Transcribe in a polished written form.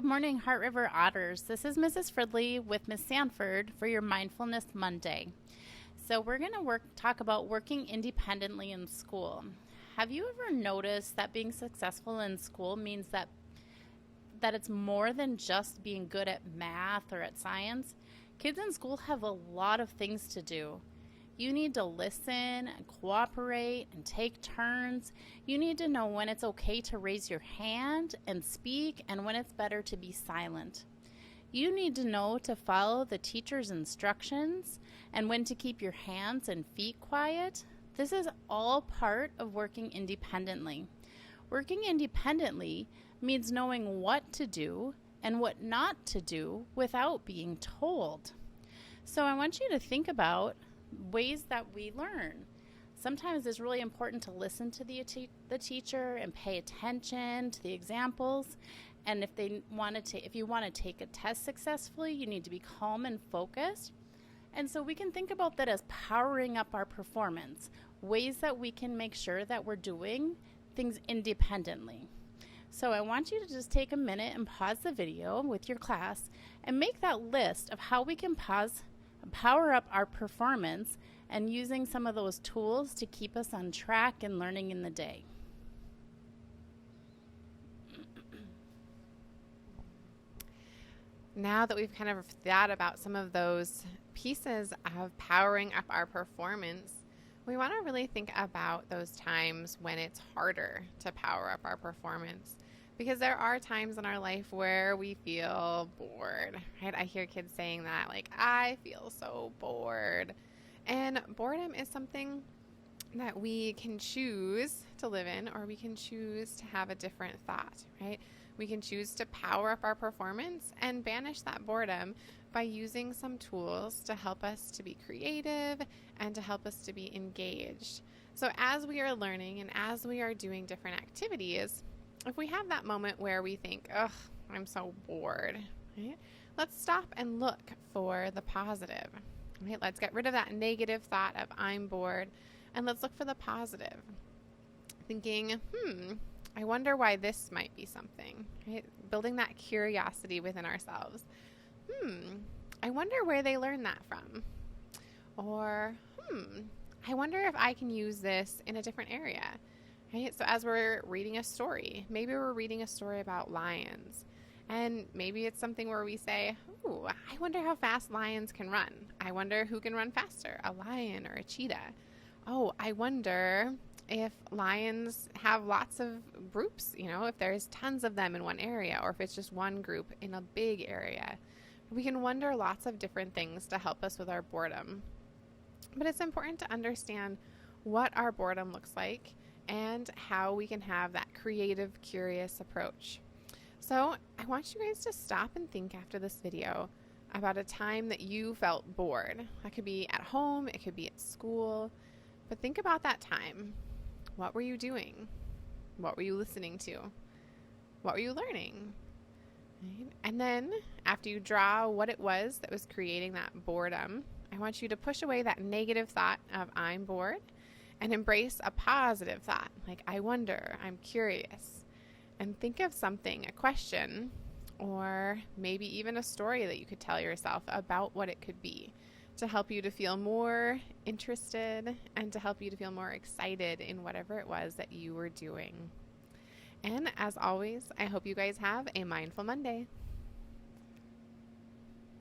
morning, Heart River Otters. This is Mrs. Fridley with Miss Sanford for your Mindfulness Monday. So we're going to talk about working independently in school. Have you ever noticed that being successful in school means that it's more than just being good at math or at science? Kids in school have a lot of things to do. You need to listen and cooperate and take turns. You need to know when it's okay to raise your hand and speak and when it's better to be silent. You need to know to follow the teacher's instructions and when to keep your hands and feet quiet. This is all part of working independently. Working independently means knowing what to do and what not to do without being told. So I want you to think about ways that we learn. Sometimes it's really important to listen to the teacher and pay attention to the examples. And if you want to take a test successfully, you need to be calm and focused. And so we can think about that as powering up our performance, ways that we can make sure that we're doing things independently. So I want you to just take a minute and pause the video with your class and make that list of how we can power up our performance and using some of those tools to keep us on track and learning in the day. Now that we've kind of thought about some of those pieces of powering up our performance, we want to really think about those times when it's harder to power up our performance. Because there are times in our life where we feel bored, right? I hear kids saying that, like, I feel so bored. And boredom is something that we can choose to live in, or we can choose to have a different thought, right? We can choose to power up our performance and banish that boredom by using some tools to help us to be creative and to help us to be engaged. So as we are learning and as we are doing different activities, if we have that moment where we think, ugh, I'm so bored, right? Let's stop and look for the positive, right? Let's get rid of that negative thought of I'm bored, and let's look for the positive. Thinking, I wonder why this might be something, right? Building that curiosity within ourselves. I wonder where they learned that from. Or, I wonder if I can use this in a different area. Right? So as we're reading a story, maybe we're reading a story about lions, and maybe it's something where we say, ooh, I wonder how fast lions can run. I wonder who can run faster, a lion or a cheetah. Oh, I wonder if lions have lots of groups, if there's tons of them in one area, or if it's just one group in a big area. We can wonder lots of different things to help us with our boredom. But it's important to understand what our boredom looks like and how we can have that creative, curious approach. So I want you guys to stop and think after this video about a time that you felt bored. That could be at home, it could be at school, but think about that time. What were you doing? What were you listening to? What were you learning? Right? And then after you draw what it was that was creating that boredom, I want you to push away that negative thought of I'm bored and embrace a positive thought, like I wonder, I'm curious, and think of something, a question, or maybe even a story that you could tell yourself about what it could be to help you to feel more interested and to help you to feel more excited in whatever it was that you were doing. And as always, I hope you guys have a mindful Monday.